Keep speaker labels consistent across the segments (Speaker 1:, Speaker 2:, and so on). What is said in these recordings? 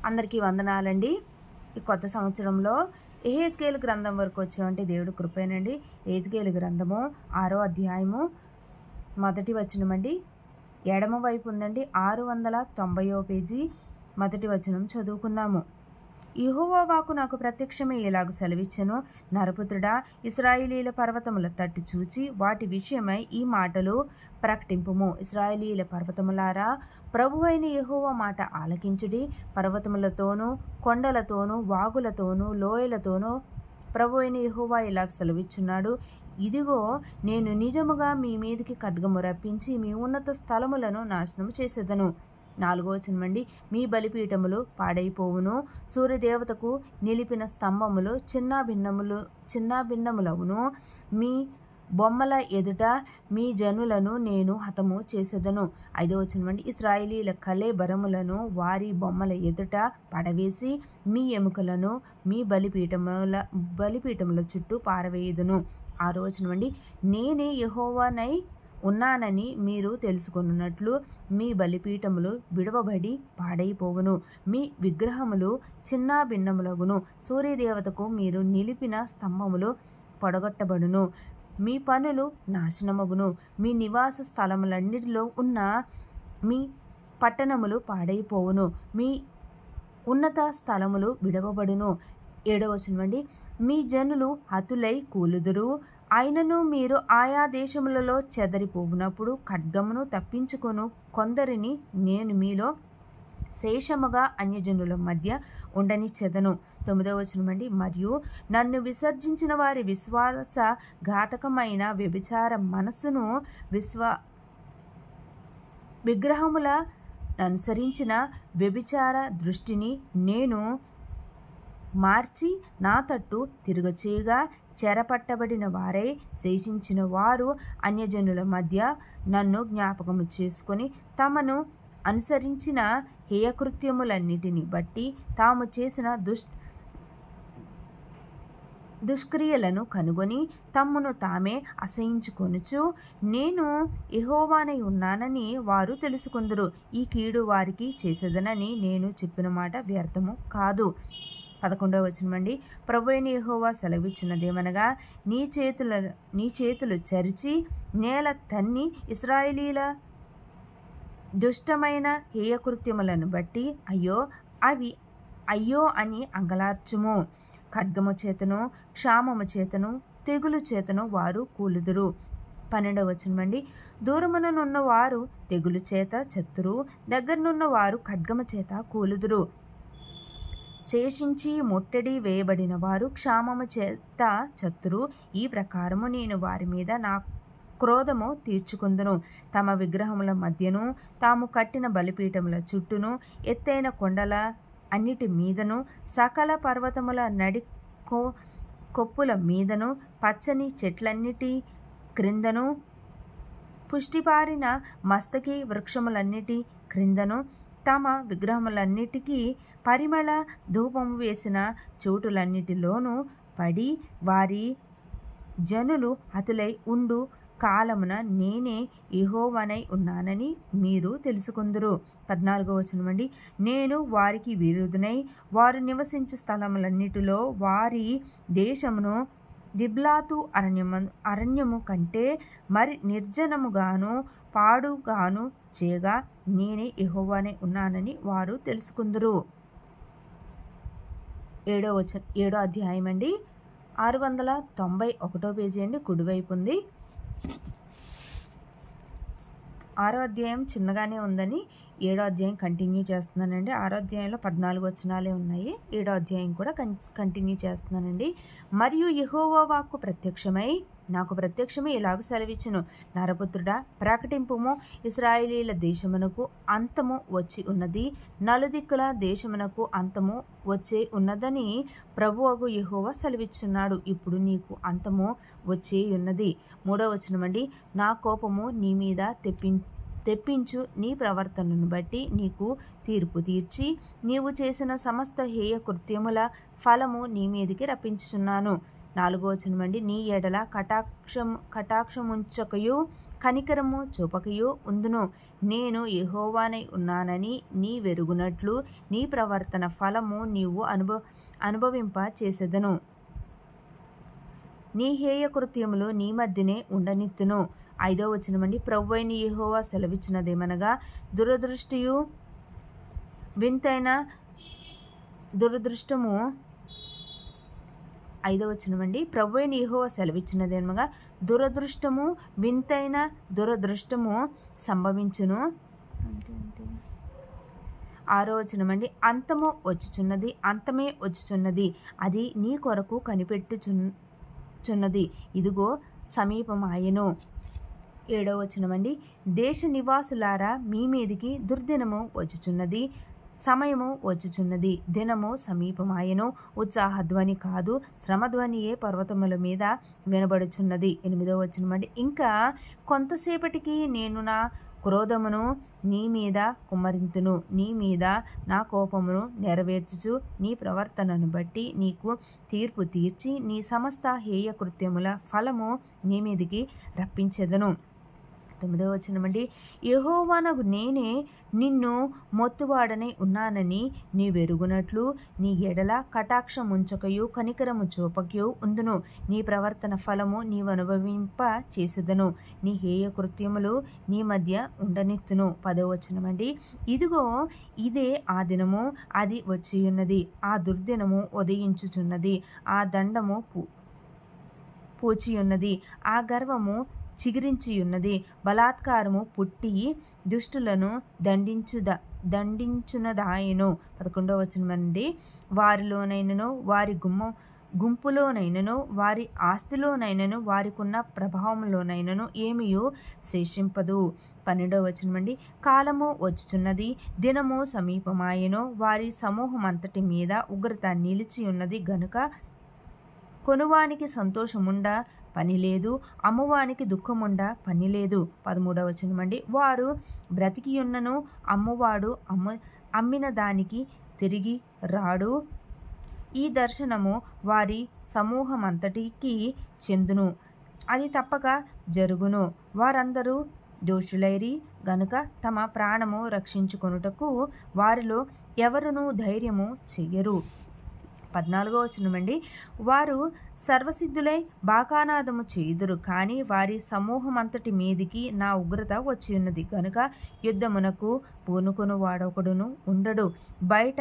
Speaker 1: అందరికీ వందనాలండి. ఈ కొత్త సంవత్సరంలో యెహెజ్కేలు గ్రంథం వరకు వచ్చామంటే దేవుడి కృపేనండి. యెహెజ్కేలు గ్రంథము 6వ అధ్యాయము మొదటి వచనమండి. ఎడమ వైపు ఉందండి 690వ పేజీ. మొదటి వచనం చదువుకుందాము. యెహోవా వాక్కు నాకు ప్రత్యక్షమై ఇలాగు సెలవిచ్చెను, నరపుత్రుడా, ఇశ్రాయేలీయుల పర్వతముల తట్టు చూచి వాటి విషయమై ఈ మాటలు ప్రకటింపుము. ఇశ్రాయేలీయుల పర్వతములారా, ప్రభువైన యెహోవా మాట ఆలకించుడి. పర్వతములతోనూ కొండలతోనూ వాగులతోనూ లోయలతోనూ ప్రభువైన యెహోవా ఇలాగ సెలవిచ్చున్నాడు, ఇదిగో నేను నిజముగా మీ మీదికి ఖడ్గము రప్పించి మీ ఉన్నత స్థలములను నాశనము చేసేదను. 4వ వచనమండి. మీ బలిపీఠములు పాడైపోవును, సూర్యదేవతకు నిలిపిన స్తంభములు చిన్నాభిన్నములవును. మీ బొమ్మల ఎదుట మీ జనులను నేను హతము చేసేదను. 5వ వచనమండి. ఇశ్రాయేలీయుల కళేబరములను వారి బొమ్మల ఎదుట పడవేసి మీ ఎముకలను మీ బలిపీఠముల చుట్టూ పారవేయుదును. 6వ వచనమండి. నేనే యెహోవానై ఉన్నానని మీరు తెలుసుకొనున్నట్లు మీ బలిపీఠములు విడవబడి పాడైపోవును, మీ విగ్రహములు చిన్నాభిన్నములగును, సూర్యదేవతకు మీరు నిలిపిన స్తంభములు పొడగొట్టబడును, మీ పనులు నాశనమగును, మీ నివాస స్థలములన్నిటిలో ఉన్న మీ పట్టణములు పాడైపోవును, మీ ఉన్నత స్థలములు విడవబడును. 7వ వచనమండి. మీ జనులు హతులై కూలుదురు, అయినను మీరు ఆయా దేశములలో చెదరిపోవునప్పుడు ఖడ్గమును తప్పించుకొను కొందరిని నేను మీలో శేషముగా అన్యజనుల మధ్య ఉండనిచ్చెదను. 9వ వచనమండి. మరియు నన్ను విసర్జించిన వారి విశ్వాసఘాతకమైన వ్యభిచార మనస్సును విగ్రహముల అనుసరించిన వ్యభిచార దృష్టిని నేను మార్చి నా తట్టు తిరగచేయగా చెరపట్టబడిన వారై శేషించిన వారు అన్యజనుల మధ్య నన్ను జ్ఞాపకము చేసుకొని తమను అనుసరించిన హేయకృత్యములన్నిటిని బట్టి తాము చేసిన దుష్క్రియలను కనుగొని తమ్మును తామే అసహించుకొనుచు నేను యెహోవానై ఉన్నానని వారు తెలుసుకొందురు. ఈ కీడు వారికి చేసేదనని నేను చెప్పిన మాట వ్యర్థము కాదు. 11వ వచనమండి. ప్రభువైన యెహోవా సెలవిచ్చినదేమనగా, నీ చేతులు చరిచి నేల తన్ని ఇశ్రాయేలీయుల దుష్టమైన హేయకృత్యములను బట్టి అయ్యో అని అంగలార్చుము. ఖడ్గము చేతను క్షామము చేతను తెగులు చేతను వారు కూలుదురు. 12వ వచనమండి. దూరముననున్న వారు తెగులు చేత చత్తురు, దగ్గరనున్న వారు ఖడ్గము చేత కూలుదురు. శేషించి ముట్టడి వేయబడిన వారు క్షామము చేత చత్తురు. ఈ ప్రకారము నేను వారి మీద నా క్రోధము తీర్చుకుందును. తమ విగ్రహముల మధ్యను తాము కట్టిన బలిపీఠముల చుట్టూను ఎత్తైన కొండల అన్నిటి మీదను సకల పర్వతముల కొప్పుల మీదను పచ్చని చెట్లన్నిటి క్రిందను పుష్టిపారిన మస్తకి వృక్షములన్నిటి క్రిందను తమ విగ్రహములన్నిటికీ పరిమళ ధూపము వేసిన చోటులన్నిటిలోనూ పడి వారి జనులు హతులై ఉండు కాలమున నేనే యెహోవానై ఉన్నానని మీరు తెలుసుకొందురు. 14వ వచనమండి. నేను వారికి విరోధునై వారు నివసించు స్థలములన్నిటిలో వారి దేశమును దిబ్లాతు అరణ్యము కంటే మరి నిర్జనముగాను పాడుగాను చేయగా నేనే యెహోవానై ఉన్నానని వారు తెలుసుకుందురు. 7వ అధ్యాయం అండి. 691వ పేజీ అండి. కుడివైపు ఉంది. 6వ అధ్యాయం చిన్నగానే ఉందని 7వ అధ్యాయం కంటిన్యూ చేస్తున్నానండి. 6వ అధ్యాయంలో 14 వచనాలే ఉన్నాయి. 7వ అధ్యాయం కూడా కంటిన్యూ చేస్తున్నానండి. మరియు యెహోవా వాక్కు నాకు ప్రత్యక్షమై ఇలాగ సెలవిచ్చెను, నరపుత్రుడా, ప్రకటింపుము, ఇశ్రాయేలీయుల దేశమునకు అంతము వచ్చి ఉన్నది, నలుదిక్కుల దేశమునకు అంతము వచ్చే ఉన్నదని ప్రభువగు యెహోవా సెలవిచ్చున్నాడు. ఇప్పుడు నీకు అంతము వచ్చే ఉన్నది. 3వ వచనమండి. నా కోపము నీ మీద తెప్పించు నీ ప్రవర్తనను బట్టి నీకు తీర్పు తీర్చి నీవు చేసిన సమస్త హేయ కృత్యముల ఫలము నీ మీదికి రప్పించుచున్నాను. 4వ వచనమండి, నీ ఎడల కటాక్షముంచకయు కనికరము చూపకయు ఉందును. నేను యెహోవానై ఉన్నానని నీ వెరుగునట్లు నీ ప్రవర్తన ఫలము నీవు అనుభవింప చేసేదను. నీ హేయ కృత్యములు నీ మధ్యనే ఉండనిత్తును. 5వ వచనమండి, ప్రభువైన యెహోవా సెలవిచ్చినదేమనగా, దురదృష్టియు వింతైన దురదృష్టము 5వ వచనమండి, ప్రభువైన యెహోవా సెలవిచ్చినదేమనగా దురదృష్టము వింతైన దురదృష్టము సంభవించును. 6వ వచనమండి, అంతమే వచ్చుచున్నది, అది నీ కొరకు కనిపెట్టుచున్నది, ఇదిగో సమీపమాయెను. 7వ వచనమండి, దేశ నివాసులారా, మీ మీదికి దుర్దినము వచ్చుచున్నది, సమయము వచ్చుచున్నది, దినము సమీపమాయెను. ఉత్సాహధ్వని కాదు, శ్రమధ్వనియే పర్వతముల మీద వినబడుచున్నది. 8వ వచనమండి, ఇంకా కొంతసేపటికి నేను నా క్రోధమును నీ మీద కుమ్మరింతును, నీ మీద నా కోపమును నెరవేర్చుచు నీ ప్రవర్తనను బట్టి నీకు తీర్పు తీర్చి నీ సమస్త హేయ కృత్యముల ఫలము నీ మీదికి రప్పించెదను. 9వ వచనమండి, యెహోవానగు నేనే నిన్ను మొత్తువాడనై ఉన్నానని నీ వెరుగునట్లు నీ ఎడల కటాక్షముంచకయు కనికరము చూపకయు ఉందును. నీ ప్రవర్తన ఫలము నీవు అనుభవింప చేసేదను. నీ హేయ కృత్యములు నీ మధ్య ఉండనిత్తును. 10వ వచనమండి, ఇదిగో ఇదే ఆ దినము, అది వచ్చియున్నది, ఆ దుర్దినము ఉదయించుచున్నది, ఆ దండము పూచియున్నది, ఆ గర్వము చిగిరించియున్నది, బలాత్కారము పుట్టి దుష్టులను దండించునదాయెను. 11వ వచనమండి, వారిలోనైనను వారి గుంపులోనైనను వారి ఆస్తిలోనైనను వారికున్న ప్రభావంలోనైనను ఏమీయూ శేషింపదు. 12వ వచనమండి, కాలము వచ్చుచున్నది, దినము సమీపమాయెను, వారి సమూహమంతటి మీద ఉగ్రత నిలిచియున్నది గనుక కొనువానికి సంతోషముండ పనిలేదు, అమ్మువానికి దుఃఖముండ పనిలేదు. 13వ వచనమండి, వారు బ్రతికియున్నను అమ్మువాడు అమ్మిన దానికి తిరిగి రాడు, ఈ దర్శనము వారి సమూహమంతటికి చెందును, అది తప్పక జరుగును. వారందరూ దోషులైరి గనుక తమ ప్రాణము రక్షించుకొనుటకు వారిలో ఎవరునూ ధైర్యము చెయ్యరు. 14వ వచనమండి, వారు సర్వసిద్ధులై బాకానాదము చేయుదురు, కానీ వారి సమూహమంతటి మీదికి నా ఉగ్రత వచ్చియున్నది గనుక యుద్ధమునకు పూనుకొను వాడొకడును ఉండడు. బయట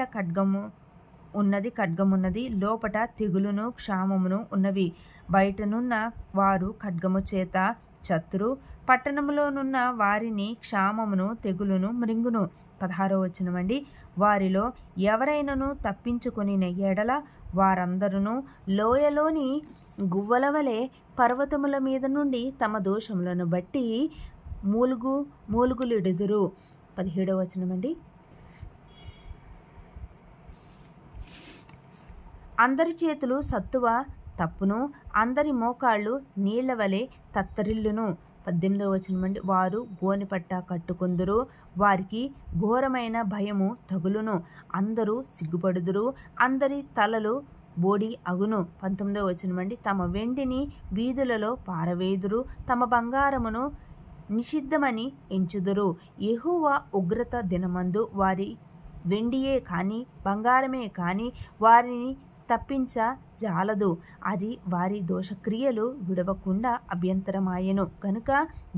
Speaker 1: ఖడ్గమున్నది, లోపట తెగులును క్షామమును ఉన్నవి. బయటనున్న వారు ఖడ్గము చేత చతురు, పట్టణములోనున్న వారిని క్షామమును తెగులును మృంగును. 16వ వచనమండి, వారిలో ఎవరైనను తప్పించుకొనిన ఎడల వారందరూ లోయలోని గువ్వల వలె పర్వతముల మీద నుండి తమ దోషములను బట్టి మూలుగులిడుదురు. 17వ వచనమండి, అందరి చేతులు సత్తువ తప్పును, అందరి మోకాళ్ళు నీళ్ల వలె తత్తరిల్లును. 18వ వచనమండి, వారు గోనెపట్ట కట్టుకొందురు, వారికి ఘోరమైన భయము తగులును, అందరూ సిగ్గుపడుదురు, అందరి తలలు బోడి అగును. 19వ వచనమండి, తమ వెండిని వీధులలో పారవేయుదురు, తమ బంగారమును నిషిద్ధమని ఎంచుదురు. యెహోవా ఉగ్రత దినమందు వారి వెండియే కాని బంగారమే కాని వారిని తప్పించ జాలదు, అది వారి దోషక్రియలు విడవకుండా అభ్యంతరమాయెను గనుక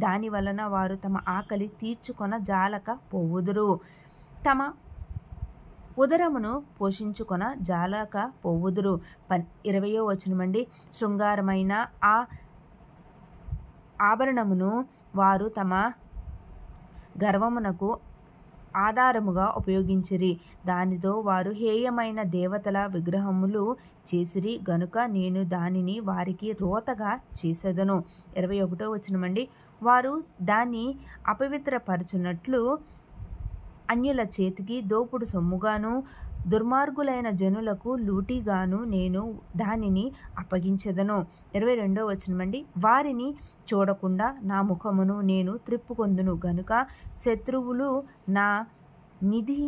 Speaker 1: దాని వలన వారు తమ ఆకలి తీర్చుకొన జాలక పోవుదురు, తమ ఉదరమును పోషించుకొన జాలక పోవుదురు. 20వ వచనమండి, శృంగారమైన ఆ ఆభరణమును వారు తమ గర్వమునకు ఆధారముగా ఉపయోగించిరి, దానితో వారు హేయమైన దేవతల విగ్రహములు చేసిరి గనుక నేను దానిని వారికి రోతగా చేసేదను. 21వ వచనమండి, వారు దాన్ని అపవిత్రపరచునట్లు అన్యుల చేతికి దోపుడు సొమ్ముగాను దుర్మార్గులైన జనులకు లూటిగాను నేను దానిని అప్పగించెదను. 22వ వచనమండి, వారిని చూడకుండా నా ముఖమును నేను త్రిప్పుకొందును గనుక శత్రువులు నా నిధి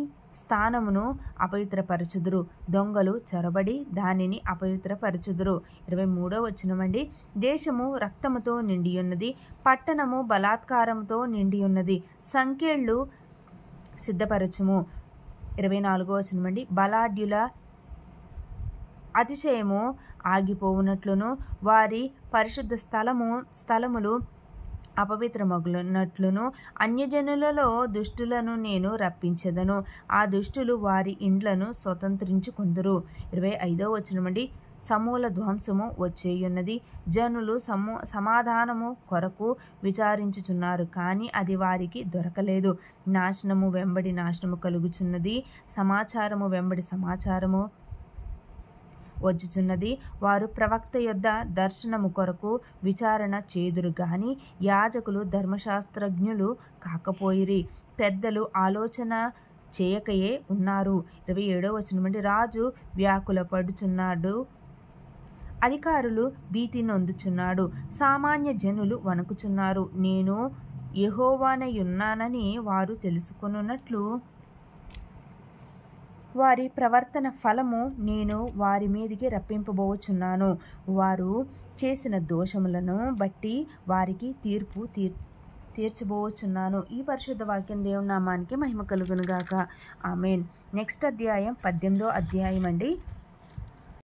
Speaker 1: స్థానమును అపవిత్రపరచుదురు, దొంగలు చొరబడి దానిని అపవిత్రపరచుదురు. 23వ వచనమండి. దేశము రక్తముతో నిండియున్నది, పట్టణము బలాత్కారముతో నిండియున్నది, సంకెళ్ళు సిద్ధపరచుము. 24వ వచనమండి. బలాఢ్యుల అతిశయము ఆగిపోవునట్లును వారి పరిశుద్ధ స్థలములు అపవిత్రమగునట్లును అన్యజనులలో దుష్టులను నేను రప్పించెదను, ఆ దుష్టులు వారి ఇండ్లను స్వతంత్రించుకుందురు. 25వ వచనమండి. సమూల ధ్వంసము వచ్చేయున్నది, జనులు సమాధానము కొరకు విచారించుచున్నారు, కానీ అది వారికి దొరకలేదు. నాశనము వెంబడి నాశనము కలుగుచున్నది, సమాచారము వెంబడి సమాచారము వచ్చుచున్నది. వారు ప్రవక్త యొద్ద దర్శనము కొరకు విచారణ చేదురు గాని యాజకులు ధర్మశాస్త్రజ్ఞులు కాకపోయిరి, పెద్దలు ఆలోచన చేయకయే ఉన్నారు. 27వ వచనమండి. రాజు వ్యాకుల పడుచున్నాడు, అధికారులు భీతి నొందుచున్నాడు, సామాన్య జనులు వణుకుచున్నారు. నేను యెహోవానయున్నానని వారు తెలుసుకొనున్నట్లు వారి ప్రవర్తన ఫలము నేను వారి మీదికి రప్పింపబోచున్నాను. వారు చేసిన దోషములను బట్టి వారికి తీర్పు తీర్చబోచున్నాను. ఈ పరిశుద్ధ వాక్యం దేవుని నామానికి మహిమ కలుగును గాక. ఆమేన్. నెక్స్ట్ అధ్యాయం 18వ అధ్యాయం అండి.